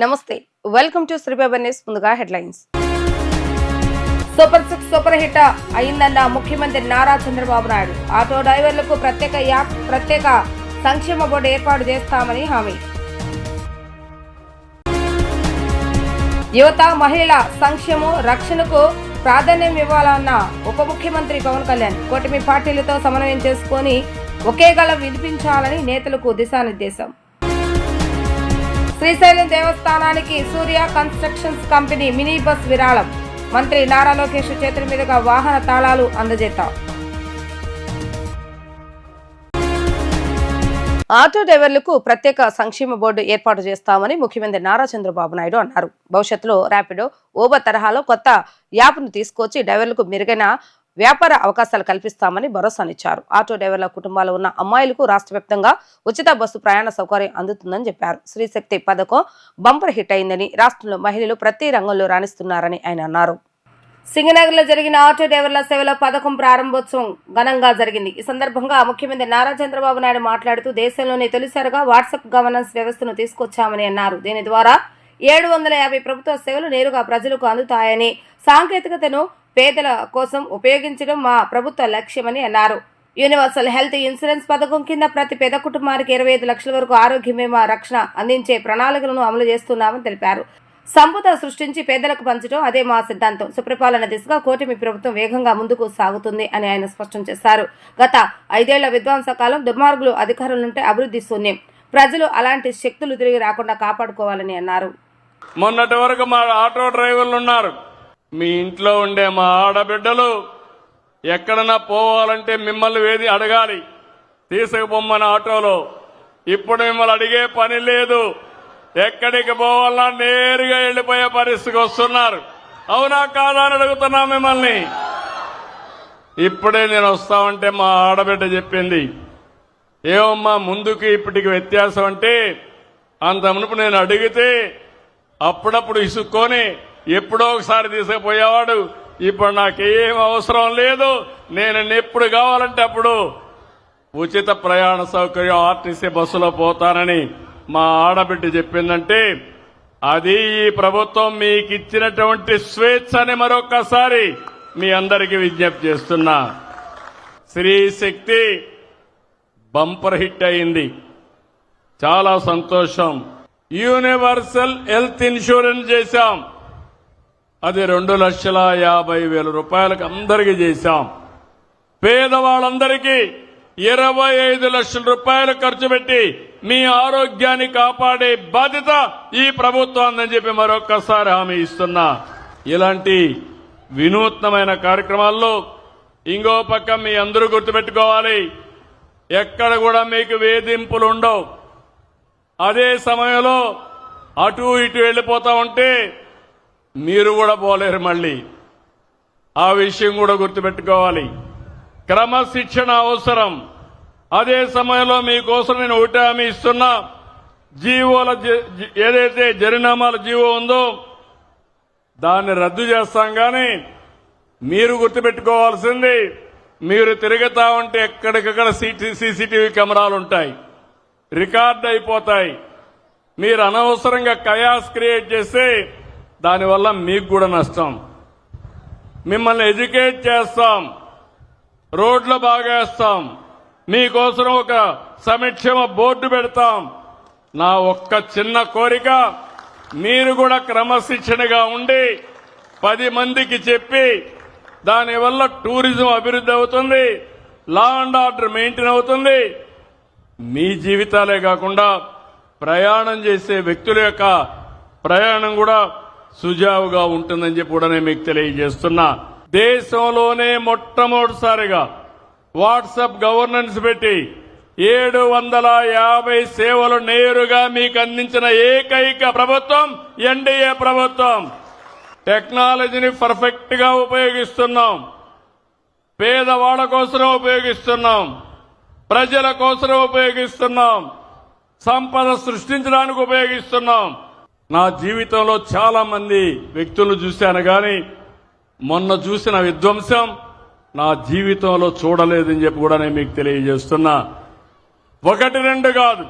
నమస్తే, welcome to శ్రీబాబర్ news. ముందుగా headlines. Super 6 super hit అయిందన్న ముఖ్యమంత్రి నారా చంద్రబాబు నాయుడు. ఆటో డ్రైవర్లకు ప్రత్యేక యాప్, ప్రత్యేక సంక్షేమ బోర్డు ఏర్పాటు చేస్తామని హామీ. యువత, మహిళల సంక్షేమం, రక్షణకు ప్రాధాన్యం ఇవ్వాలన్న ఉప ముఖ్యమంత్రి పవన్ కళ్యాణ్. కూటమి పార్టీలతో సమన్వయం చేసుకుని ఒకే గళం వినిపించాలని నేతలకు దిశానిర్దేశం. శ్రీశైలం దేవస్థానానికి సూర్య కన్స్ట్రక్షన్స్ కంపెనీ మినీ బస్ విరాళం. మంత్రి నారా లోకేష్ చేతుల మీదుగా వాహన తాళాలు అందజేత. ఆటో డ్రైవర్లకు ప్రత్యేక సంక్షేమ బోర్డు ఏర్పాటు చేస్తామని ముఖ్యమంత్రి నారా చంద్రబాబు నాయుడు అన్నారు. భవిష్యత్తులో ర్యాపిడో, ఊబర్ తరహాలో కొత్త యాప్ను తీసుకొచ్చి డ్రైవర్లకు మెరుగైన వ్యాపార అవకాశాలు కల్పిస్తామని భరోసానిచ్చారు. ఆటో డ్రైవర్ల కుటుంబాలు ఉన్న అమ్మాయిలకు రాష్ట్ర వ్యాప్తంగా ఉచిత బస్సు ప్రయాణ సౌకర్యం అందుతుందని చెప్పారు. శ్రీశక్తి పథకం బంపర్ హిట్ అయిందని, రాష్ట్రంలో మహిళలు ప్రతి రంగంలో రాణిస్తున్నారని ఆయన అన్నారు. సింగనగర్ లో జరిగిన ఆటో డ్రైవర్ల సేవల పథకం ప్రారంభోత్సవం ఘనంగా జరిగింది. ఈ సందర్భంగా ముఖ్యమంత్రి నారా చంద్రబాబు నాయుడు మాట్లాడుతూ దేశంలోనే తొలిసారిగా వాట్సాప్ గవర్నెన్స్ వ్యవస్థను తీసుకొచ్చామని అన్నారు. దీని ద్వారా 750 ప్రభుత్వ సేవలు నేరుగా ప్రజలకు అందుతాయని, సాంకేతికతను పేదల కోసం ఉపయోగించడం మా ప్రభుత్వ లక్ష్యమని అన్నారు. యూనివర్సల్ హెల్త్ ఇన్సూరెన్స్ పథకం కింద ప్రతి పేద కుటుంబానికి 25 లక్షల వరకు ఆరోగ్య బీమా రక్షణ అందించే ప్రణాళికలను అమలు చేస్తున్నామని తెలిపారు. సంపద సృష్టించి పేదలకు పంచడం అదే మా సిద్ధాంతం. సుపరిపాలన దిశగా కూటమి ప్రభుత్వం వేగంగా ముందుకు సాగుతుంది అని ఆయన స్పష్టం చేశారు. గత 5 ఏళ్ల విధ్వంసకాలం, దుర్మార్గులు అధికారులుంటే అభివృద్ధి శూన్యం. ప్రజలు అలాంటి శక్తులు తిరిగి రాకుండా కాపాడుకోవాలని అన్నారు. మొన్నటి వరకు మా ఆటో డ్రైవర్లు ఉన్నారు. మీ ఇంట్లో ఉండే మా ఆడబిడ్డలు ఎక్కడన్నా పోవాలంటే మిమ్మల్ని వేది అడగాలి, తీసుకుపోమ్మని ఆటోలో. ఇప్పుడు మిమ్మల్ని అడిగే పని లేదు. ఎక్కడికి పోవాలన్నా నేరుగా వెళ్లిపోయే పరిస్థితికి వస్తున్నారు. అవునా కాదా అని అడుగుతున్నా మిమ్మల్ని. ఇప్పుడే నేను వస్తామంటే మా ఆడబిడ్డ చెప్పింది, ఏమమ్మా ముందుకి ఇప్పటికి వ్యత్యాసం అంటే, అంత మునుపు నేను అడిగితే అప్పుడప్పుడు ఇసుక్కొని ఎప్పుడో ఒకసారి తీసుకుపోయేవాడు. ఇప్పుడు నాకేం అవసరం లేదు. నేను ఎప్పుడు కావాలంటే అప్పుడు ఉచిత ప్రయాణ సౌకర్యం ఆర్టీసీ బస్సులో పోతానని మా ఆడబిడ్డ చెప్పిందంటే, అది ఈ ప్రభుత్వం మీకు ఇచ్చినటువంటి స్వేచ్ఛ అని మరొకసారి మీ అందరికీ విజ్ఞప్తి చేస్తున్నా. శ్రీశక్తి బంపర్ హిట్ అయింది, చాలా సంతోషం. యూనివర్సల్ హెల్త్ ఇన్సూరెన్స్ చేశాం, అది 2,50,000 రూపాయలకు అందరికీ చేశాం. పేదవాళ్ళందరికీ 25 లక్షల రూపాయలు ఖర్చు పెట్టి మీ ఆరోగ్యాన్ని కాపాడే బాధ్యత ఈ ప్రభుత్వం అని చెప్పి మరొక్కసారి హామీ ఇస్తున్నా. ఇలాంటి వినూత్నమైన కార్యక్రమాల్లో ఇంకో పక్క మీ అందరూ గుర్తుపెట్టుకోవాలి, ఎక్కడ కూడా మీకు వేధింపులు ఉండవు. అదే సమయంలో అటు ఇటు వెళ్లిపోతా ఉంటే మీరు కూడా పోలేరు. మళ్ళీ ఆ విషయం కూడా గుర్తుపెట్టుకోవాలి. క్రమశిక్షణ అవసరం. అదే సమయంలో మీకోసం నేను ఒకటి హామీ ఇస్తున్నా, జీవోల ఏదైతే జరినామాల జీవో ఉందో దాన్ని రద్దు చేస్తాం. కానీ మీరు గుర్తుపెట్టుకోవాల్సింది, మీరు తిరుగుతా ఉంటే ఎక్కడికక్కడ సీసీటీవీ కెమెరాలు ఉంటాయి, రికార్డ్ అయిపోతాయి. మీరు అనవసరంగా కయాస్ క్రియేట్ చేస్తే దానివల్ల మీకు కూడా నష్టం. మిమ్మల్ని ఎడ్యుకేట్ చేస్తాం, రోడ్లు బాగా వేస్తాం, మీకోసం ఒక సంక్షేమ బోర్డు పెడతాం. నా ఒక్క చిన్న కోరిక, మీరు కూడా క్రమశిక్షణగా ఉండి 10 మందికి చెప్పి, దానివల్ల టూరిజం అభివృద్ధి అవుతుంది, లా అండ్ ఆర్డర్ మెయింటైన్ అవుతుంది. మీ జీవితాలే కాకుండా ప్రయాణం చేసే వ్యక్తుల యొక్క ప్రయాణం కూడా సుజావుగా ఉంటుందని చెప్పి కూడా నేను మీకు తెలియజేస్తున్నా. దేశంలోనే మొట్టమొదటిసారిగా వాట్సాప్ గవర్నెన్స్ పెట్టి 750 సేవలు నేరుగా మీకు అందించిన ఏకైక ప్రభుత్వం ఎన్డీఏ ప్రభుత్వం. టెక్నాలజీని పర్ఫెక్ట్ గా ఉపయోగిస్తున్నాం, పేదవాళ్ల కోసం ఉపయోగిస్తున్నాం, ప్రజల కోసం ఉపయోగిస్తున్నాం, సంపద సృష్టించడానికి ఉపయోగిస్తున్నాం. నా జీవితంలో చాలా మంది వ్యక్తులను చూశాను, కానీ మొన్న చూసిన విధ్వంసం నా జీవితంలో చూడలేదని చెప్పి కూడా నేను మీకు తెలియజేస్తున్నా. 1, 2 కాదు,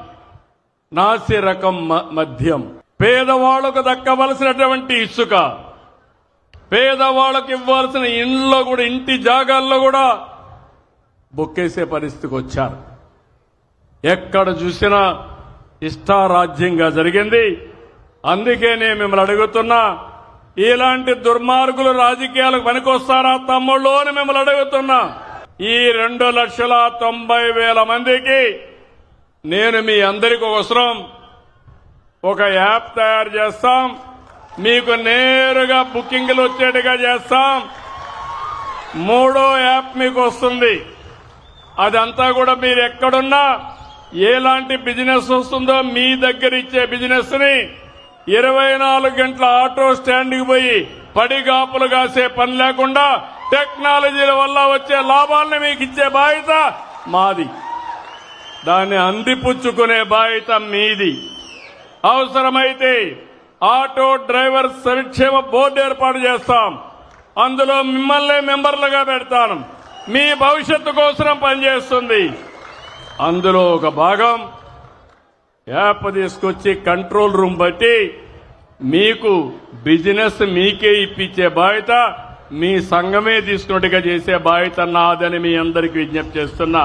నాసి రకం మద్యం, పేదవాళ్లకు దక్కవలసినటువంటి ఇసుక, పేదవాళ్లకు ఇవ్వాల్సిన ఇండ్లో కూడా, ఇంటి జాగాల్లో కూడా బొక్కేసే పరిస్థితికి వచ్చారు. ఎక్కడ చూసినా ఇష్టారాజ్యంగా జరిగింది. అందుకే నేను మిమ్మల్ని అడుగుతున్నా, ఇలాంటి దుర్మార్గులు రాజకీయాలకు పనికొస్తారా తమ్ముళ్ళు అని మిమ్మల్ని అడుగుతున్నా. ఈ 2,90,000 మందికి నేను మీ అందరికీ అవసరం ఒక యాప్ తయారు చేస్తాం. మీకు నేరుగా బుకింగ్లు వచ్చేట్టుగా చేస్తాం. 3వ యాప్ మీకు వస్తుంది. అదంతా కూడా మీరు ఎక్కడున్నా ఎలాంటి బిజినెస్ వస్తుందో మీ దగ్గర ఇచ్చే బిజినెస్ ని 24 గంటల ఆటో స్టాండ్కి పోయి పడిగాపులు కాసే పని లేకుండా టెక్నాలజీల వల్ల వచ్చే లాభాలను మీకు ఇచ్చే బాధ్యత మాది. దాన్ని అందిపుచ్చుకునే బాధ్యత మీది. అవసరమైతే ఆటో డ్రైవర్ సంక్షేమ బోర్డు ఏర్పాటు చేస్తాం. అందులో మిమ్మల్ని మెంబర్లుగా పెడతాను. మీ భవిష్యత్తు కోసం పనిచేస్తుంది. అందులో ఒక భాగం యాప్ తీసుకొచ్చి కంట్రోల్ రూమ్ బట్టి మీకు బిజినెస్ మీకే ఇప్పించే బాధ్యత, మీ సంఘమే తీసుకున్నట్టుగా చేసే బాధ్యత నాదని మీ అందరికీ విజ్ఞప్తి చేస్తున్నా.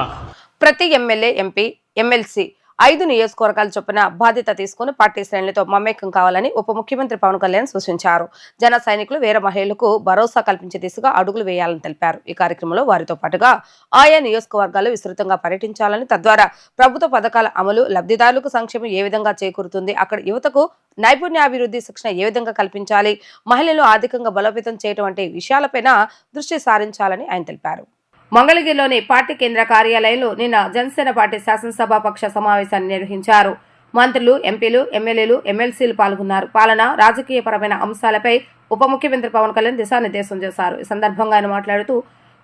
ప్రతి ఎమ్మెల్యే, ఎంపీ, ఎమ్మెల్సీ 5 నియోజకవర్గాల చొప్పున బాధ్యత తీసుకుని పార్టీ శ్రేణులతో మమేకం కావాలని ఉప ముఖ్యమంత్రి పవన్ కళ్యాణ్ సూచించారు. జన సైనికులు, వీర మహిళలకు భరోసా కల్పించే దిశగా అడుగులు వేయాలని తెలిపారు. ఈ కార్యక్రమంలో వారితో పాటుగా ఆయా నియోజకవర్గాలు విస్తృతంగా పర్యటించాలని, తద్వారా ప్రభుత్వ పథకాల అమలు, లబ్ధిదారులకు సంక్షేమం ఏ విధంగా చేకూరుతుంది, అక్కడ యువతకు నైపుణ్యాభివృద్ధి శిక్షణ ఏ విధంగా కల్పించాలి, మహిళలను ఆర్థికంగా బలోపేతం చేయడం వంటి విషయాలపైన దృష్టి సారించాలని ఆయన తెలిపారు. మంగళగిరిలోని పార్టీ కేంద్ర కార్యాలయంలో నిన్న జనసేన పార్టీ శాసనసభాపక్ష సమావేశాన్ని నిర్వహించారు. మంత్రులు, ఎంపీలు, ఎమ్మెల్యేలు, ఎమ్మెల్సీలు పాల్గొన్నారు. పాలన, రాజకీయపరమైన అంశాలపై ఉప ముఖ్యమంత్రి పవన్ కళ్యాణ్ దిశానిర్దేశం చేశారు. ఈ సందర్భంగా ఆయన మాట్లాడుతూ,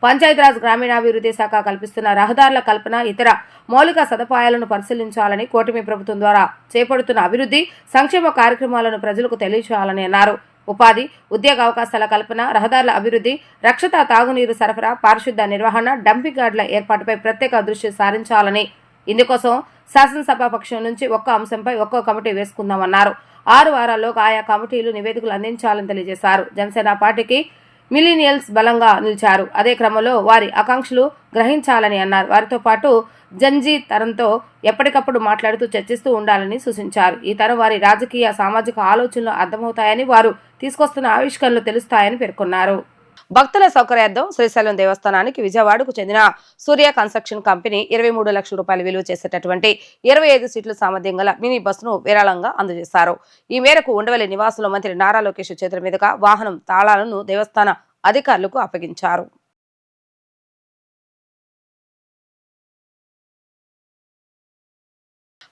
పంచాయతీరాజ్ గ్రామీణాభివృద్ధి శాఖ కల్పిస్తున్న రహదారుల కల్పన, ఇతర మౌలిక సదుపాయాలను పరిశీలించాలని, కూటమి ప్రభుత్వం ద్వారా చేపడుతున్న అభివృద్ధి, సంక్షేమ కార్యక్రమాలను ప్రజలకు తెలియజేయాలని అన్నారు. ఉపాధి, ఉద్యోగ అవకాశాల కల్పన, రహదారుల అభివృద్ధి, రక్షిత తాగునీరు సరఫరా, పారిశుద్ధ నిర్వహణ, డంపింగ్ యార్డుల ఏర్పాటుపై ప్రత్యేక దృష్టి సారించాలని, ఇందుకోసం శాసనసభాపక్షం నుంచి ఒక్క అంశంపై ఒక్కో కమిటీ వేసుకుందామన్నారు. 6 వారాల్లో ఆయా కమిటీలు నివేదికలు అందించాలని తెలియజేశారు. జనసేన పార్టీకి మిలీనియల్స్ బలంగా నిలిచారు. అదే క్రమంలో వారి ఆకాంక్షలు గ్రహించాలని అన్నారు. వారితో పాటు జంజీ తరంతో ఎప్పటికప్పుడు మాట్లాడుతూ చర్చిస్తూ ఉండాలని సూచించారు. ఈ తరం వారి రాజకీయ, సామాజిక ఆలోచనలు అర్థమవుతాయని, వారు తీసుకొస్తున్న ఆవిష్కరణలు తెలుస్తాయని పేర్కొన్నారు. భక్తుల సౌకర్యార్థం శ్రీశైలం దేవస్థానానికి విజయవాడకు చెందిన సూర్య కన్స్ట్రక్షన్ కంపెనీ 23 లక్షల రూపాయలు విలువ చేసేటటువంటి 25 సీట్ల సామర్థ్యం గల మినీ బస్సును విరాళంగా అందజేశారు. ఈ మేరకు ఉండవల్లి నివాసంలో మంత్రి నారా లోకేష్ చేతుల మీదుగా వాహనం తాళాలను దేవస్థాన అధికారులకు అప్పగించారు.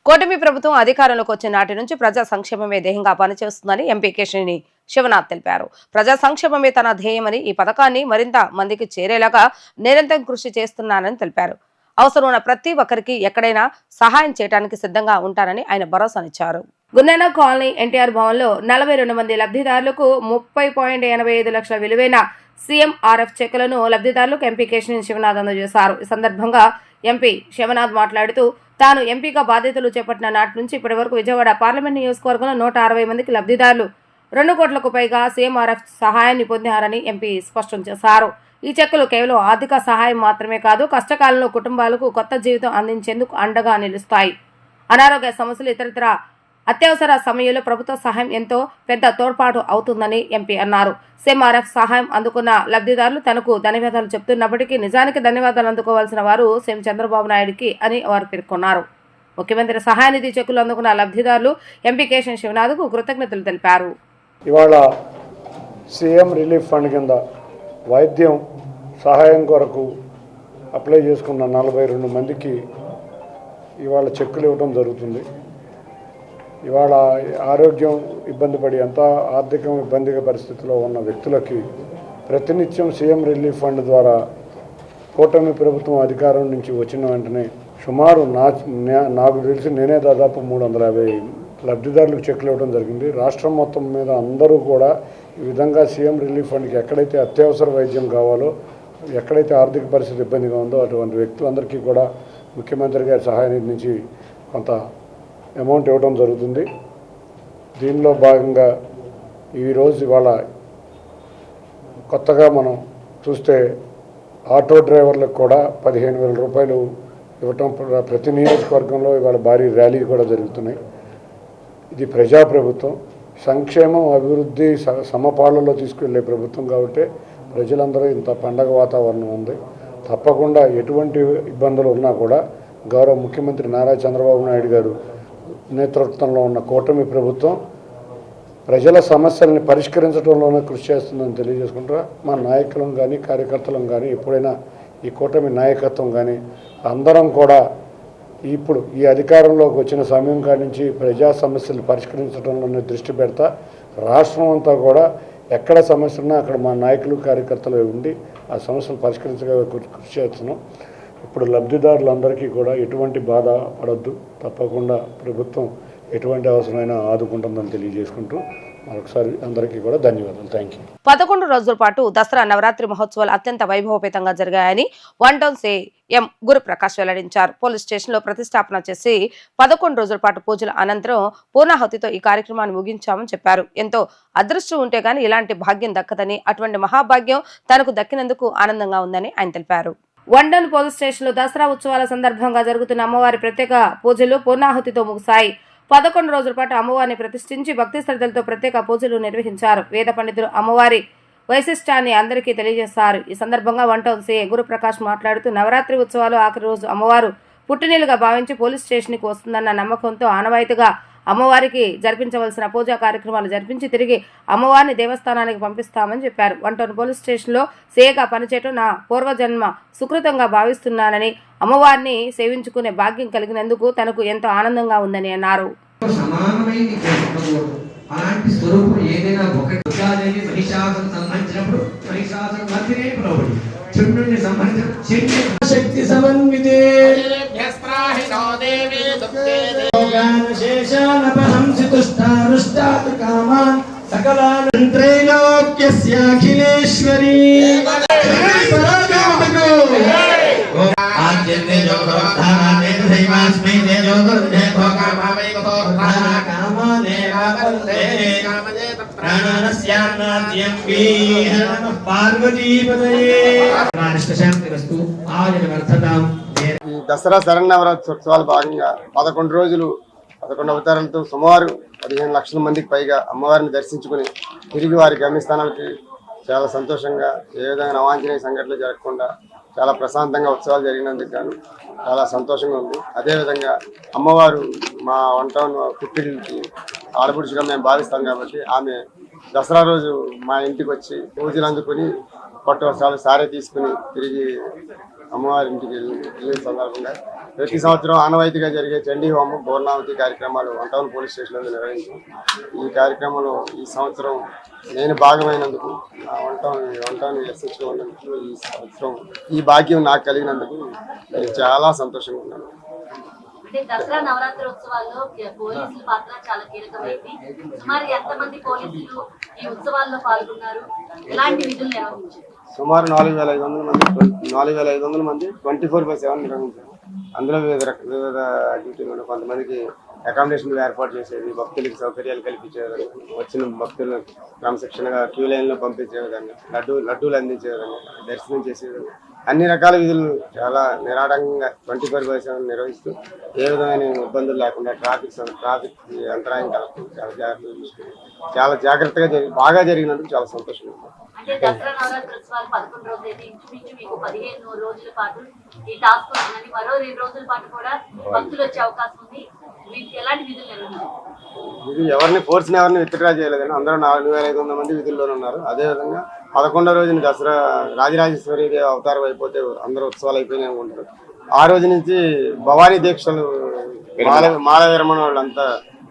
కూటమి ప్రభుత్వం అధికారంలోకి వచ్చిన నాటి నుంచి ప్రజా సంక్షేమమే ధ్యేయంగా పనిచేస్తుందని ఎంపీ కేశినేని శివనాథ్ తెలిపారు. ప్రజా సంక్షేమమే తన ధ్యేయమని, ఈ పథకాన్ని మరింత మందికి చేరేలాగా నిరంతరం కృషి చేస్తున్నానని తెలిపారు. అవసరం ఉన్న ప్రతి ఒక్కరికి ఎక్కడైనా సహాయం చేయడానికి సిద్ధంగా ఉంటానని ఆయన భరోసానిచ్చారు. గుండెన కాలనీ ఎన్టీఆర్ భవన్ లో 42 మంది లబ్ధిదారులకు 30.85 లక్షల విలువైన సీఎంఆర్ఎఫ్ చెక్కులను లబ్ధిదారులకు ఎంపీ కేశినేని శివనాథ్ అందజేశారు. ఈ సందర్భంగా ఎంపీ శివనాథ్ మాట్లాడుతూ, తాను ఎంపీగా బాధ్యతలు చేపట్టిన నాటి నుంచి ఇప్పటి వరకు విజయవాడ పార్లమెంట్ నియోజకవర్గంలో 160 మందికి లబ్ధిదారులు 2 కోట్లకు పైగా సీఎంఆర్ఎఫ్ సహాయాన్ని పొందారని ఎంపీ స్పష్టం చేశారు. ఈ చెక్కులు కేవలం ఆర్థిక సహాయం మాత్రమే కాదు, కష్టకాలంలో కుటుంబాలకు కొత్త జీవితం అందించేందుకు అండగా నిలుస్తాయి. అనారోగ్య సమస్యలు, ఇతరత్ర అత్యవసర సమయంలో ప్రభుత్వ సహాయం ఎంతో పెద్ద తోడ్పాటు అవుతుందని ఎంపీ అన్నారు. సీఎంఆర్ఎఫ్ సహాయం అందుకున్న లబ్ధిదారులు తనకు ధన్యవాదాలు చెప్తున్నప్పటికీ నిజానికి ధన్యవాదాలు అందుకోవాల్సిన వారు సీఎం చంద్రబాబు నాయుడుకి అని వారు పేర్కొన్నారు. ముఖ్యమంత్రి సహాయ నిధి చెక్కులు అందుకున్న లబ్ధిదారులు ఎంపీ కేశినేని శివనాథ్కు కృతజ్ఞతలు తెలిపారు. ఇవాళ సీఎం రిలీఫ్ ఫండ్ కింద వైద్యం సహాయం కొరకు అప్లై చేసుకున్న 42 మందికి ఇవాళ చెక్కులు ఇవ్వడం జరుగుతుంది. ఇవాళ ఆరోగ్యం ఇబ్బంది పడి అంతా ఆర్థిక ఇబ్బందిగా పరిస్థితిలో ఉన్న వ్యక్తులకి ప్రతినిత్యం సీఎం రిలీఫ్ ఫండ్ ద్వారా కూటమి ప్రభుత్వం అధికారం నుంచి వచ్చిన వెంటనే సుమారు నాకు తెలిసి నేనే దాదాపు 350 లబ్ధిదారులకు చెక్కులు ఇవ్వడం జరిగింది. రాష్ట్రం మొత్తం మీద అందరూ కూడా ఈ విధంగా సీఎం రిలీఫ్ ఫండ్కి ఎక్కడైతే అత్యవసర వైద్యం కావాలో, ఎక్కడైతే ఆర్థిక పరిస్థితి ఇబ్బందిగా ఉందో అటువంటి వ్యక్తులందరికీ కూడా ముఖ్యమంత్రి గారి సహాయ నిధి నుంచి కొంత అమౌంట్ ఇవ్వడం జరుగుతుంది. దీనిలో భాగంగా ఇవాళ కొత్తగా మనం చూస్తే ఆటో డ్రైవర్లకు కూడా 15,000 రూపాయలు ఇవ్వటం ప్రతి నియోజకవర్గంలో ఇవాళ భారీ ర్యాలీ కూడా జరుగుతున్నాయి. ఇది ప్రజాప్రభుత్వం, సంక్షేమం అభివృద్ధి సమపాళ్ళలో తీసుకెళ్లే ప్రభుత్వం కాబట్టి ప్రజలందరూ ఇంత పండగ వాతావరణం ఉంది. తప్పకుండా ఎటువంటి ఇబ్బందులు ఉన్నా కూడా గౌరవ ముఖ్యమంత్రి నారా చంద్రబాబు నాయుడు గారు నేతృత్వంలో ఉన్న కూటమి ప్రభుత్వం ప్రజల సమస్యల్ని పరిష్కరించడంలోనే కృషి చేస్తుందని తెలియజేసుకుంటా మా నాయకులను కానీ కార్యకర్తలను కానీ ఎప్పుడైనా ఈ కూటమి నాయకత్వం కానీ అందరం కూడా ఇప్పుడు ఈ అధికారంలోకి వచ్చిన సమయం కాడి నుంచి ప్రజా సమస్యలు పరిష్కరించడంలోనే దృష్టి పెడతా రాష్ట్రం అంతా కూడా ఎక్కడ సమస్య ఉన్నా అక్కడ మా నాయకులు కార్యకర్తలు ఉండి ఆ సమస్యలు పరిష్కరించగా కృషి చేస్తున్నాం. ఇప్పుడు లబ్ధిదారులందరికీ కూడా ఎటువంటి బాధ పడద్దు, తప్పకుండా ప్రభుత్వం ఎటువంటి అవసరమైనా ఆదుకుంటుందని తెలియజేసుకుంటూ మరొకసారి అందరికీ కూడా ధన్యవాదాలు. Thank you. 11 రోజుల పాటు దసరా నవరాత్రి మహోత్సవాలు అత్యంత వైభవపేతంగా జరిగాయని వన్ టౌన్ సీఎం గురుప్రకాష్ వెల్లడించారు. పోలీస్ స్టేషన్ లో ప్రతిష్టాపన చేసి 11 రోజుల పాటు పూజల అనంతరం పూర్ణాహుతితో ఈ కార్యక్రమాన్ని ముగించామని చెప్పారు. ఎంతో అదృష్టం ఉంటే గానీ ఇలాంటి భాగ్యం దక్కదని, అటువంటి మహాభాగ్యం తనకు దక్కినందుకు ఆనందంగా ఉందని ఆయన తెలిపారు. వన్ టౌన్ పోలీస్ స్టేషన్ లో దసరా ఉత్సవాల సందర్భంగా జరుగుతున్న అమ్మవారి ప్రత్యేక పూజలు పూర్ణాహుతితో ముగిశాయి. 11 రోజుల పాటు అమ్మవారిని ప్రతిష్ఠించి భక్తి శ్రద్ధలతో ప్రత్యేక పూజలు నిర్వహించారు. వేద పండితులు అమ్మవారి వైశిష్టాన్ని అందరికీ తెలియజేశారు. ఈ సందర్భంగా వన్ టౌన్ సీఐ గురుప్రకాష్ మాట్లాడుతూ నవరాత్రి ఉత్సవాలు ఆఖరి రోజు అమ్మవారు పుట్టినీలుగా భావించి పోలీస్ స్టేషన్కి వస్తుందన్న నమ్మకంతో ఆనవాయితీగా అమ్మవారికి జరిపించవలసిన పూజా కార్యక్రమాలు జరిపించి తిరిగి అమ్మవారిని దేవస్థానానికి పంపిస్తామని చెప్పారు. వన్ టౌన్ పోలీస్ స్టేషన్లో సేగా పనిచేయటం నా పూర్వజన్మ సుకృతంగా భావిస్తున్నానని, అమ్మవారిని సేవించుకునే భాగ్యం కలిగినందుకు తనకు ఎంతో ఆనందంగా ఉందని అన్నారు. అలాంటి స్వరూపం ఏదైనా ఒకటి దుర్గాదేవి మహిషాసును సంహరించినప్పుడు మహిషాసును మధ్యనే పిలువబడి చంద్రుడిని సంహరించిన శక్తి సమన్వితే శేషానపహంసితుష్టానుష్టాతు కామాన్ సకలాన్ త్రైలోక్యస్యాఖిలేశ్వరీ ఆద్యంతే జోగోద్ధానే దైవాస్మై దేవోగురుదే భోగాభావైవతో కామానే రావంతే ప్రాణానస్యానాద్యం వీహ నమః పార్వతీపతయే శాంతిరస్తు ఆయుర వర్ధతాం. ఈ దసరా శరన్నవరాత్రోత్సవాల భాగంగా 11 రోజులు 11 అవతారాలతో సుమారు 15 లక్షల మందికి పైగా అమ్మవారిని దర్శించుకుని తిరిగి వారి గమ్యస్థానాలకి చాలా సంతోషంగా, ఏ విధంగా అవాంఛనీయ సంఘటనలు జరగకుండా చాలా ప్రశాంతంగా ఉత్సవాలు జరిగినందుకు గాను చాలా సంతోషంగా ఉంది. అదేవిధంగా అమ్మవారు మా వన్ టౌన్ పుట్టిల్లుకి ఆడపడుచుగా మేము భావిస్తాం కాబట్టి ఆమె దసరా రోజు మా ఇంటికి వచ్చి పూజలు అందుకుని పట్టు వస్త్రాలు సారే తీసుకుని తిరిగి అమ్మవారి ఇంటికి వెళ్ళిన సందర్భంగా ప్రతి సంవత్సరం ఆనవాయితీగా జరిగే చండీ హోమం పూర్ణావతి కార్యక్రమాలు వన్ టౌన్ పోలీస్ స్టేషన్లో నిర్వహించాం. ఈ కార్యక్రమంలో ఈ సంవత్సరం నేను భాగమైనందుకు వన్ టౌన్ ఎస్హెచ్ఓ ఉన్నందుకు ఈ సంవత్సరం ఈ భాగ్యం నాకు కలిగినందుకు నేను చాలా సంతోషంగా ఉన్నాను. అంటే దసరా నవరాత్రి ఉత్సవాల్లో పోలీసుల పాత్ర చాలా కీలకమైంది. సుమారు ఎంతమంది పోలీసులు ఈ ఉత్సవాల్లో పాల్గొన్నారు, ఎలాంటి విధులు నిర్వహించారు? సుమారు 4,500 మంది 24/7 నిర్వహించారు. అందులో వివిధ డ్యూటీలు కొంతమందికి అకామిడేషన్లు ఏర్పాటు చేసేది, భక్తులకి సౌకర్యాలు కల్పించే విధంగా, వచ్చిన భక్తులను క్రమశిక్షణగా క్యూ లైన్లో పంపించే విధంగా, లడ్డూలు అందించే విధంగా, దర్శనం చేసే విధంగా అన్ని రకాల విధులు చాలా నిరాటంగా 24/7 నిర్వహిస్తూ ఏ విధమైన ఇబ్బందులు లేకుండా ట్రాఫిక్ అంతరాయం కలగదు చాలా జాగ్రత్తగా చూసుకుని చాలా జాగ్రత్తగా బాగా జరిగినందుకు చాలా సంతోషంగా ఉంది. అంటే దసరా నవరాత్రి ఉత్సవాలు 11 రోజులు అయితే ఇంచుమించు మీకు 15 రోజుల పాటు ఈ టాస్క్ ఉంటుందని, మరో 2 రోజుల పాటు కూడా భక్తులు వచ్చే అవకాశం ఉంది. వీటికి ఎలాంటి విధులు నిర్వహించారు? ఇది ఎవరిని విత్డ్రా చేయలేదని అందరూ 4,500 మంది విధుల్లోనే ఉన్నారు. అదేవిధంగా 11వ రోజున దసరా రాజరాజేశ్వరి దేవి అవతారం అయిపోతే అందరూ ఉత్సవాలు అయిపోయినాయి అనుకుంటారు. ఆ రోజు నుంచి భవానీ దీక్షలు మాల విరమణ వాళ్ళంతా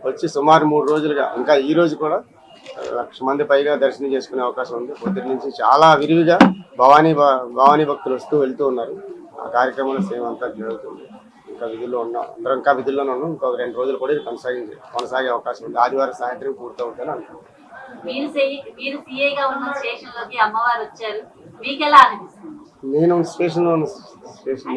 వచ్చి సుమారు 3 రోజులుగా, ఇంకా ఈ రోజు కూడా 1,00,000 మంది పైగా దర్శనం చేసుకునే అవకాశం ఉంది. పొద్దున్న నుంచి చాలా విరివిగా భవానీ భక్తులు వస్తూ వెళ్తూ ఉన్నారు. ఆ కార్యక్రమంలో సేమ్ అంతా జరుగుతుంది. ఇంకా విధుల్లో ఉన్నాం, అందరం ఇంకా విధుల్లోనే ఉన్నాం. ఇంకొక 2 రోజులు కూడా ఇది కొనసాగే అవకాశం ఉంది. ఆదివారం సాయంత్రం పూర్తవుతుందని అనుకుంటున్నాం. మీరు సీఐగా ఉన్న స్టేషన్ లోకి అమ్మవారు వచ్చారు, మీకు ఎలా అనిపిస్తుంది? నేను స్టేషన్లో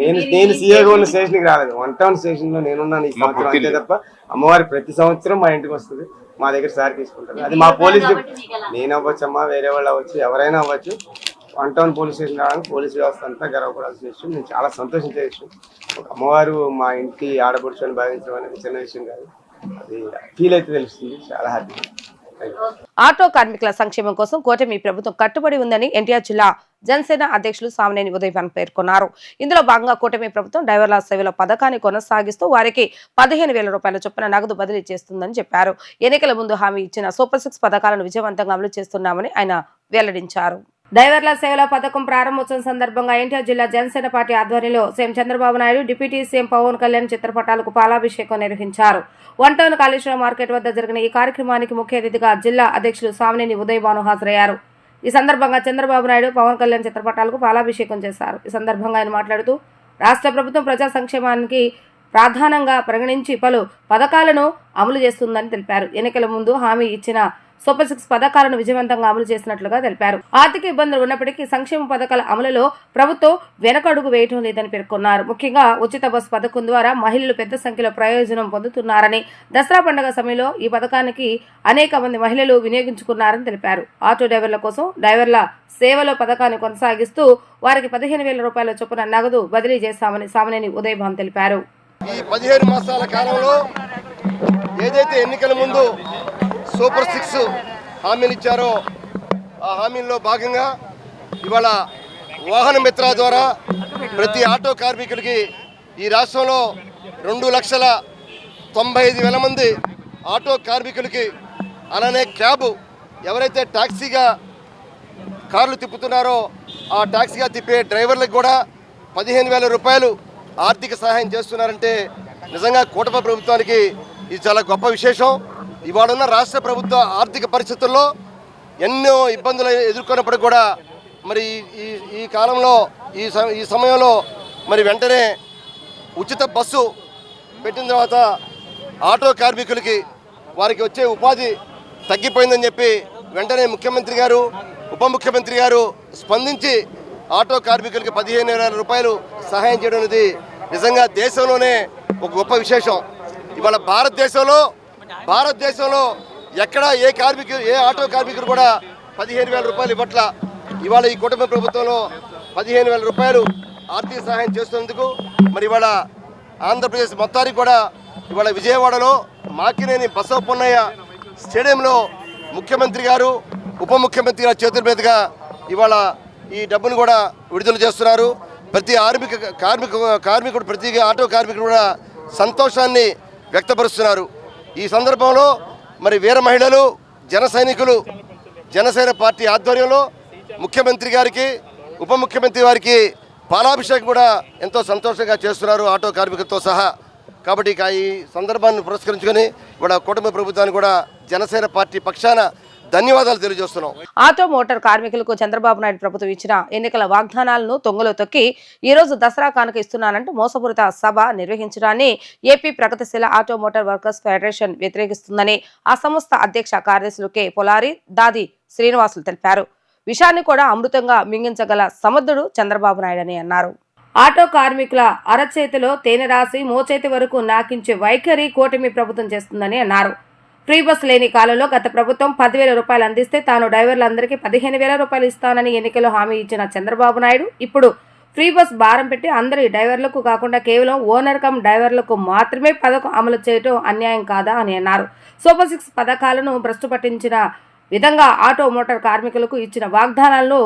నేను సీఏగా ఉన్న స్టేషన్కి రాలేదు. 1 టౌన్ స్టేషన్లో నేనున్నాను ఈ సంవత్సరం అంతే తప్ప అమ్మవారి ప్రతి సంవత్సరం మా ఇంటికి వస్తుంది, మా దగ్గర సార్ తీసుకుంటారు. అది మా పోలీస్ నేను అవ్వచ్చమ్మా, వేరే వాళ్ళు అవ్వచ్చు, ఎవరైనా అవ్వచ్చు. 1 టౌన్ పోలీస్ స్టేషన్ రావడానికి పోలీస్ వ్యవస్థ అంతా గర్వపడాల్సిన విషయం. నేను చాలా సంతోషించే విషయం. ఒక అమ్మవారు మా ఇంటి ఆడపడుచు అని భావించడం అనేది చిన్న విషయం కాదు. అది ఫీల్ అయితే తెలుస్తుంది. చాలా హ్యాపీ. ఆటో కార్మికుల సంక్షేమం కోసం కూటమి ప్రభుత్వం కట్టుబడి ఉందని ఎన్టీఆర్ జిల్లా జనసేన అధ్యక్షులు సామినేని ఉదయభాన్ పేర్కొన్నారు. ఇందులో భాగంగా కూటమి ప్రభుత్వం డ్రైవర్ల సేవల పథకాన్ని కొనసాగిస్తూ వారికి 15,000 రూపాయల చొప్పున నగదు బదిలీ చేస్తుందని చెప్పారు. ఎన్నికల ముందు హామీ ఇచ్చిన సూపర్ 6 పథకాలను విజయవంతంగా అమలు చేస్తున్నామని ఆయన వెల్లడించారు. డ్రైవర్ల సేవల పథకం ప్రారంభోత్సవం సందర్భంగా ఎన్టీఆర్ జిల్లా జనసేన పార్టీ ఆధ్వర్యంలో CM Chandrababu Naidu, deputy CM Pawan Kalyan చిత్రపటాలకు పాలాభిషేకం నిర్వహించారు. 1 టౌన్ కాళేశ్వరం మార్కెట్ వద్ద జరిగిన ఈ కార్యక్రమానికి ముఖ్య అతిథిగా జిల్లా అధ్యక్షులు సామినేని ఉదయభాను హాజరయ్యారు. ఈ సందర్భంగా చంద్రబాబు నాయుడు, పవన్ కళ్యాణ్ చిత్రపటాలకు పాలాభిషేకం చేశారు. ఈ సందర్భంగా ఆయన మాట్లాడుతూ రాష్ట్ర ప్రభుత్వం ప్రజా సంక్షేమానికి ప్రాధాన్యంగా పరిగణించి పలు పథకాలను అమలు చేస్తుందని తెలిపారు. ఎన్నికల ముందు హామీ ఇచ్చిన సూపర్ 6 పథకాలను విజయవంతంగా అమలు చేసినట్లుగా తెలిపారు. ఆర్థిక ఇబ్బందులు ఉన్నప్పటికీ సంక్షేమ పథకాల అమలులో ప్రభుత్వం వెనకడుగు వేయటం లేదని పేర్కొన్నారు. ముఖ్యంగా ఉచిత బస్సు పథకం ద్వారా మహిళలు పెద్ద సంఖ్యలో ప్రయోజనం పొందుతున్నారని, దసరా పండుగ సమయంలో ఈ పథకానికి అనేక మంది మహిళలు వినియోగించుకున్నారని తెలిపారు. ఆటో డ్రైవర్ల కోసం డ్రైవర్ల సేవలో పథకాన్ని కొనసాగిస్తూ వారికి 15,000 రూపాయల చొప్పున నగదు బదిలీ చేశామని సామినేని ఉదయభాన్ తెలిపారు. ఈ 15 మాసాల కాలంలో ఏదైతే ఎన్నికల ముందు సూపర్ 6 హామీలు ఇచ్చారో ఆ హామీల్లో భాగంగా ఇవాళ వాహన మిత్ర ద్వారా ప్రతి ఆటో కార్మికులకి ఈ రాష్ట్రంలో 2,95,000 మంది ఆటో కార్మికులకి, అలానే క్యాబ్ ఎవరైతే టాక్సీగా కార్లు తిప్పుతున్నారో ఆ టాక్సీగా తిప్పే డ్రైవర్లకు కూడా 15,000 రూపాయలు ఆర్థిక సహాయం చేస్తున్నారంటే నిజంగా కూటమి ప్రభుత్వానికి ఇది చాలా గొప్ప విశేషం. ఇవాళ ఉన్న రాష్ట్ర ప్రభుత్వ ఆర్థిక పరిస్థితుల్లో ఎన్నో ఇబ్బందులు ఎదుర్కొన్నప్పుడు కూడా మరి ఈ కాలంలో ఈ సమయంలో మరి వెంటనే ఉచిత బస్సు పెట్టిన తర్వాత ఆటో కార్మికులకి వారికి వచ్చే ఉపాధి తగ్గిపోయిందని చెప్పి వెంటనే ముఖ్యమంత్రి గారు, ఉప ముఖ్యమంత్రి గారు స్పందించి ఆటో కార్మికులకి 15,000 రూపాయలు సహాయం చేయడం అనేది నిజంగా దేశంలోనే ఒక గొప్ప విశేషం. ఇవాళ భారతదేశంలో ఎక్కడ ఏ ఆటో కార్మికుడు కూడా 15,000 రూపాయలు ఇవ్వట్ల. ఇవాళ ఈ కుటుంబ ప్రభుత్వంలో 15,000 రూపాయలు ఆర్థిక సహాయం చేస్తున్నందుకు మరి ఇవాళ ఆంధ్రప్రదేశ్ మొత్తానికి కూడా ఇవాళ విజయవాడలో మాకినేని బసవపున్నయ్య స్టేడియంలో ముఖ్యమంత్రి గారు, ఉప ముఖ్యమంత్రి గారి చేతుల మీదుగా ఇవాళ ఈ డబ్బును కూడా విడుదల చేస్తున్నారు. ప్రతి కార్మికుడు ప్రతి ఆటో కార్మికుడు కూడా సంతోషాన్ని వ్యక్తపరుస్తున్నారు. ఈ సందర్భంలో మరి వీర మహిళలు, జన సైనికులు జనసేన పార్టీ ఆధ్వర్యంలో ముఖ్యమంత్రి గారికి, ఉప ముఖ్యమంత్రి వారికి పాలాభిషేకం కూడా ఎంతో సంతోషంగా చేస్తున్నారు ఆటో కార్మికులతో సహా. కాబట్టి ఈ సందర్భాన్ని పురస్కరించుకొని కూడా కూటమి ప్రభుత్వాన్ని కూడా జనసేన పార్టీ పక్షాన ధన్యవాదాలు తెలియజేస్తున్నాం. ఆటో మోటార్ కార్మికులకు చంద్రబాబు నాయుడు ప్రభుత్వం ఇచ్చిన ఎన్నికల వాగ్దానాలను తొంగలో తొక్కి ఈ రోజు దసరా కానుక ఇస్తున్నానంటూ మోసపూరిత సభ నిర్వహించడాన్ని ఏపీ ప్రగతిశీల ఆటో మోటార్ వర్కర్స్ ఫెడరేషన్ వ్యతిరేకిస్తుందని ఆ సంస్థ అధ్యక్ష కార్యదర్శులు కె పొలారి, దాది శ్రీనివాసులు తెలిపారు. విషయాన్ని కూడా అమృతంగా మింగించగల సమర్థుడు చంద్రబాబు నాయుడు అని అన్నారు. ఆటో కార్మికుల అరచేతిలో తేనె రాసి మోచేతి వరకు నాకించే వైఖరి కూటమి ప్రభుత్వం చేస్తుందని అన్నారు. ఫ్రీ బస్ లేని కాలంలో గత ప్రభుత్వం 10,000 రూపాయలు అందిస్తే తాను డ్రైవర్లందరికీ 15,000 రూపాయలు ఇస్తానని ఎన్నికల్లో హామీ ఇచ్చిన చంద్రబాబు నాయుడు ఇప్పుడు ఫ్రీ బస్ భారం పెట్టి అందరి డ్రైవర్లకు కాకుండా కేవలం ఓనర్ కమ్ డ్రైవర్లకు మాత్రమే పథకం అమలు చేయడం అన్యాయం కాదా అని అన్నారు. సూపర్ 6 పథకాలను భ్రష్టు పట్టించిన విధంగా ఆటో మోటార్ కార్మికులకు ఇచ్చిన వాగ్దానాలను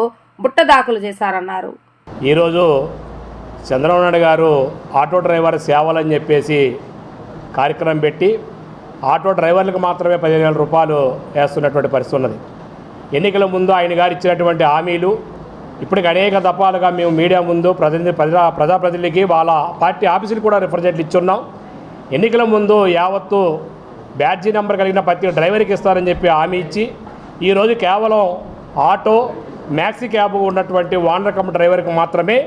బుట్టదాఖలు చేశారన్నారు. ఈరోజు చంద్రబాబు నాయుడు గారు ఆటో డ్రైవర్ సేవలని చెప్పేసి కార్యక్రమం పెట్టి ఆటో డ్రైవర్లకు మాత్రమే 15,000 రూపాయలు వేస్తున్నటువంటి పరిస్థితి ఉన్నది. ఎన్నికల ముందు ఆయన గారు ఇచ్చినటువంటి హామీలు ఇప్పటికి అనేక దఫాలుగా మేము మీడియా ముందు ప్రజాప్రతినిధులకి వాళ్ళ పార్టీ ఆఫీసులు కూడా రిప్రజెంట్లు ఇచ్చున్నాం. ఎన్నికల ముందు యావత్తు బ్యాడ్జీ నెంబర్ కలిగిన ప్రతి డ్రైవర్కి ఇస్తారని చెప్పి హామీ ఇచ్చి ఈరోజు కేవలం ఆటో మ్యాక్సీ క్యాబ్ ఉన్నటువంటి ఓనర్ కమ్ డ్రైవర్కి మాత్రమే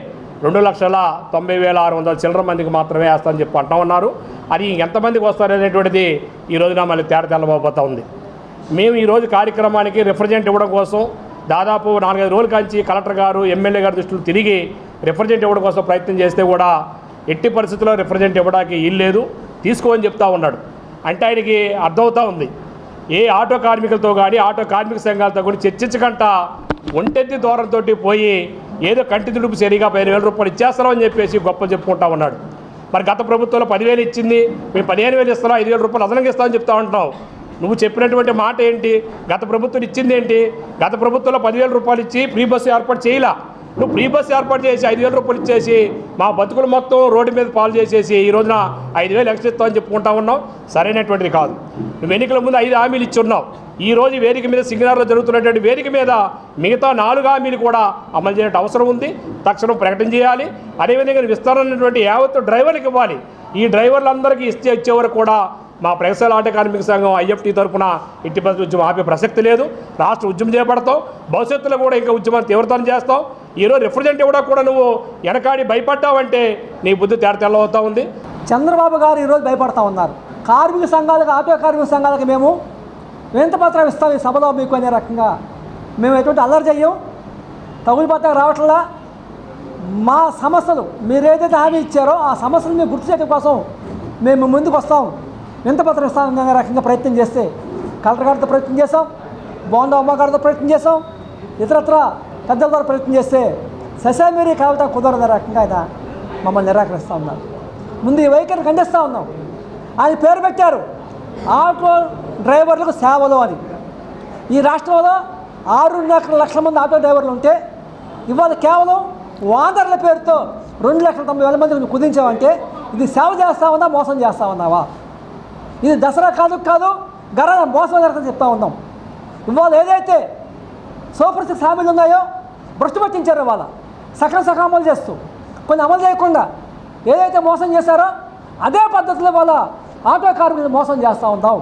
2,90,600 చిల్లర మందికి మాత్రమే వేస్తామని చెప్పి అంటూ ఉన్నారు. అది ఎంతమందికి వస్తారనేటువంటిది ఈ రోజున మళ్ళీ తేడా తెల్లబోతూ ఉంది. మేము ఈరోజు కార్యక్రమానికి రిప్రజెంట్ ఇవ్వడం కోసం దాదాపు 4-5 రోజుల కాంచి కలెక్టర్ గారు ఎమ్మెల్యే గారి దృష్టిలో తిరిగి రిప్రజెంట్ ఇవ్వడం కోసం ప్రయత్నం చేస్తే కూడా ఎట్టి పరిస్థితుల్లో రిప్రజెంట్ ఇవ్వడానికి వీల్లేదు, తీసుకోమని చెప్తా ఉన్నాడు. అంటే ఆయనకి అర్థమవుతూ ఉంది ఏ ఆటో కార్మికులతో కానీ ఆటో కార్మిక సంఘాలతో కూడా చర్చించకుండా ఒంటెత్తి దూరంతో పోయి ఏదో కంటి తుడుపు సరిగా 15,000 రూపాయలు ఇచ్చేస్తామని చెప్పేసి గొప్ప చెప్పుకుంటా ఉన్నాడు. మరి గత ప్రభుత్వంలో 10,000 ఇచ్చింది, మేము 15,000 ఇస్తాం, 5,000 రూపాయలు అదనంగా ఇస్తామని చెప్తా ఉంటున్నావు. నువ్వు చెప్పినటువంటి మాట ఏంటి? గత ప్రభుత్వం ఇచ్చింది ఏంటి? గత ప్రభుత్వంలో 10,000 రూపాయలు ఇచ్చి ఫ్రీ బస్సు ఏర్పాటు చేయలా. నువ్వు ఫ్రీ బస్సు ఏర్పాటు చేసి 5,000 రూపాయలు ఇచ్చేసి మా బతుకులు మొత్తం రోడ్డు మీద పాలు చేసేసి ఈ రోజున 5,000 ఎక్స్ట్రా ఇస్తామని చెప్పుకుంటా ఉన్నావు. సరైనటువంటిది కాదు. నువ్వు ఎన్నికల ముందు 5 హామీలు ఇచ్చున్నావు. ఈ రోజు వేదిక మీద సింగనార్లో జరుగుతున్నటువంటి వేదిక మీద మిగతా 4 హామీలు కూడా అమలు చేయడం అవసరం ఉంది. తక్షణం ప్రకటన చేయాలి. అదేవిధంగా విస్తరణటువంటి యావత్తు డ్రైవర్లకు ఇవ్వాలి. ఈ డ్రైవర్లందరికీ ఇచ్చే వరకు కూడా మా ప్రగతిశీల ఆటో కార్మిక సంఘం ఐఎఫ్టీ తరఫున ఎట్టి పరిస్థితి ఉద్యమం ఆపే ప్రసక్తి లేదు. రాష్ట్ర ఉద్యమం చేపడతాం. భవిష్యత్తులో కూడా ఇంకా ఉద్యమాన్ని తీవ్రతరం చేస్తాం. ఈరోజు రిప్రజెంట్ ఇవ్వడం కూడా నువ్వు వెనకాడి భయపడ్డావంటే నీ బుద్ధి తెల్లవుతా ఉంది. చంద్రబాబు గారు ఈరోజు భయపడతా ఉన్నారు. కార్మిక సంఘాలకు, ఆటో కార్మిక సంఘాలకు మేము వినతిపత్రం ఇస్తాం ఈ సభలో మీకు అనే రకంగా మేము ఎటువంటి అల్లరి చెయ్యం, తగులుపత్రం రావట్లా. మా సమస్యలు మీరు ఏదైతే హామీ ఇచ్చారో ఆ సమస్యలు మేము గుర్తు చేయడం కోసం మేము ముందుకు వస్తాం, వినతిపత్రం ఇస్తాం అనే రకంగా ప్రయత్నం చేస్తే కలెక్టర్ గారితో ప్రయత్నం చేసాం, బోండా అమ్మగారితో ప్రయత్నం చేసాం, ఇతరత్ర పెద్దల ద్వారా ప్రయత్నం చేస్తే సశామీరీ కావటం కుదరని రకంగా ఆయన మమ్మల్ని నిరాకరిస్తూ ఉన్నారు. ముందు ఈ వైఖరిని ఖండిస్తూ ఉన్నాం. ఆయన పేరు పెట్టారు ఆటో డ్రైవర్లకు సేవలు అని. ఈ రాష్ట్రంలో 6.5 లక్షల మంది ఆటో డ్రైవర్లు ఉంటే ఇవాళ కేవలం వాందర్ల పేరుతో 2,90,000 మందిని కుదించావంటే ఇది సేవ చేస్తామన్నా మోసం చేస్తామన్నావా? ఇది దసరా కాదు గర మోసం జరుగుతుంది చెప్తా ఉన్నాం. ఇవాళ ఏదైతే సూపర్ 6 హామీలు ఉన్నాయో భ్రష్టు పట్టించారో వాళ్ళ సగం అమలు చేస్తూ కొన్ని అమలు చేయకుండా ఏదైతే మోసం చేశారో అదే పద్ధతిలో వాళ్ళ ఆటో కార్మికులు మోసం చేస్తూ ఉంటాం.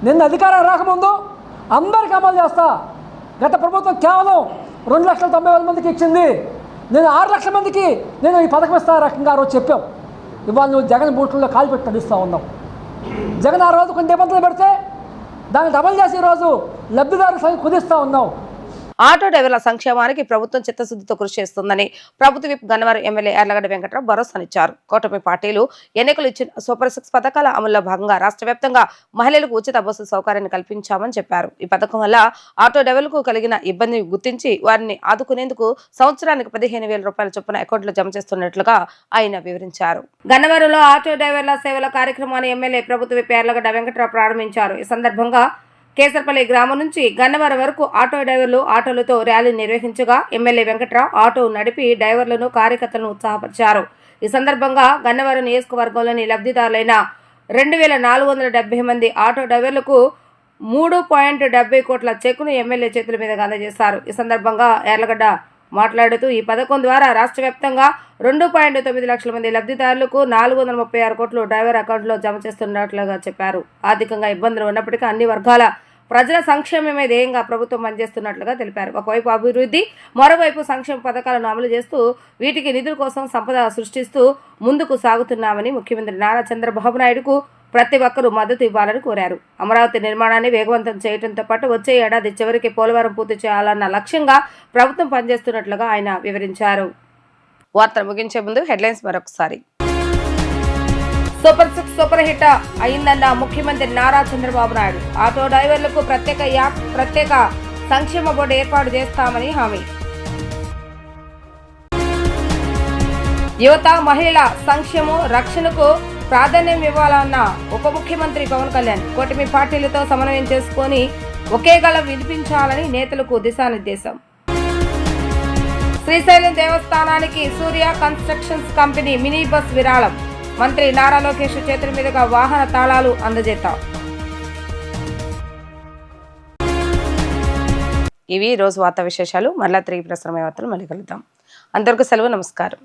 నిన్న అధికారం రాకముందు అందరికీ అమలు చేస్తా, గత ప్రభుత్వం కేవలం 2,90,000 మందికి ఇచ్చింది, నేను 6 లక్షల మందికి నేను ఈ పథకం ఇస్తా రకంగా ఆ రోజు చెప్పాం. ఇవాళ నువ్వు జగన్ బూట్లలో కాలు పెట్టి నడుస్తూ ఉన్నావు. జగన్ ఆ రోజు కొన్ని నిబంధనలు పెడితే దాన్ని అమలు చేసి ఈరోజు లబ్ధిదారు కుదిస్తూ ఉన్నావు. ఆటో డ్రైవర్ల సంక్షేమానికి ప్రభుత్వం చిత్తశుద్ధితో కృషి చేస్తుందని ప్రభుత్వ విప్ గన్నవరం ఎమ్మెల్యే యార్లగడ్డ వెంకట్రావు భరోసానిచ్చారు. కూటమి పార్టీలు ఎన్నికలు ఇచ్చిన సూపర్ 6 పథకాల అమల్లో భాగంగా రాష్ట్ర వ్యాప్తంగా మహిళలకు ఉచిత బస్సు సౌకర్యాన్ని కల్పించామని చెప్పారు. ఈ పథకం వల్ల ఆటో డ్రైవర్లకు కలిగిన ఇబ్బందిని గుర్తించి వారిని ఆదుకునేందుకు సంవత్సరానికి 15,000 రూపాయల చొప్పున అకౌంట్లో జమ చేస్తున్నట్లుగా ఆయన వివరించారు. గన్నవరంలో ఆటో డ్రైవర్ల సేవల కార్యక్రమాన్ని ఎమ్మెల్యే ప్రభుత్వ విప్ యార్లగడ్డ వెంకట్రావు ప్రారంభించారు. ఈ సందర్భంగా కేసర్పల్లి గ్రామం నుంచి గన్నవరం వరకు ఆటో డ్రైవర్లు ఆటోలతో ర్యాలీ నిర్వహించగా ఎమ్మెల్యే వెంకట్రావు ఆటో నడిపి డ్రైవర్లను కార్యకర్తలను ఉత్సాహపరిచారు. ఈ సందర్భంగా గన్నవరం నియోజకవర్గంలోని లబ్ధిదారులైన 2,470 మంది ఆటో డ్రైవర్లకు 3.70 కోట్ల చెక్కును ఎమ్మెల్యే చేతుల మీదుగా అందజేశారు. ఈ సందర్భంగా యార్లగడ్డ మాట్లాడుతూ ఈ పథకం ద్వారా రాష్ట్ర వ్యాప్తంగా 2.9 లక్షల మంది లబ్ధిదారులకు 436 కోట్లు డ్రైవర్ అకౌంట్లో జమ చేస్తున్నట్లుగా చెప్పారు. ఆర్థికంగా ఇబ్బందులు ఉన్నప్పటికీ అన్ని వర్గాల ప్రజల సంక్షేమమే ధ్యేయంగా ప్రభుత్వం పనిచేస్తున్నట్లుగా తెలిపారు. ఒకవైపు అభివృద్ధి, మరోవైపు సంక్షేమ పథకాలను అమలు చేస్తూ వీటికి నిధుల కోసం సంపద సృష్టిస్తూ ముందుకు సాగుతున్నామని ముఖ్యమంత్రి నారా చంద్రబాబు నాయుడుకు ప్రతి ఒక్కరూ మద్దతు ఇవ్వాలని కోరారు. అమరావతి నిర్మాణాన్ని వేగవంతం చేయడంతో పాటు వచ్చే ఏడాది చివరికి పోలవరం పూర్తి చేయాలన్న లక్ష్యంగా ప్రభుత్వం పనిచేస్తున్నట్లుగా ఆయన వివరించారు. వార్తలు ముగించే ముందు హెడ్లైన్స్ మరొకసారి. సూపర్ 6 సూపర్ హిట్ అయిందన్న ముఖ్యమంత్రి నారా చంద్రబాబు నాయుడు. ఆటో డ్రైవర్లకు ప్రత్యేక సంక్షేమ బోర్డు ఏర్పాటు చేస్తామని హామీ. యువత, మహిళల సంక్షేమం, రక్షణకు ప్రాధాన్యం ఇవ్వాలన్న ఉప ముఖ్యమంత్రి పవన్ కళ్యాణ్. కూటమి పార్టీలతో సమన్వయం చేసుకుని ఒకే గళం వినిపించాలని నేతలకు దిశానిర్దేశం. శ్రీశైలం దేవస్థానానికి సూర్య కన్స్ట్రక్షన్స్ కంపెనీ మినీ బస్ విరాళం. మంత్రి నారా లోకేష్ చేతుల మీదుగా వాహన తాళాలు అందజేత. ఇవి రోజు వార్తా విశేషాలు. మరలా తిరిగి ప్రసారమయ్యే వార్తలు మళ్ళీ కలుద్దాం. అందరికీ సెలవు. నమస్కారం.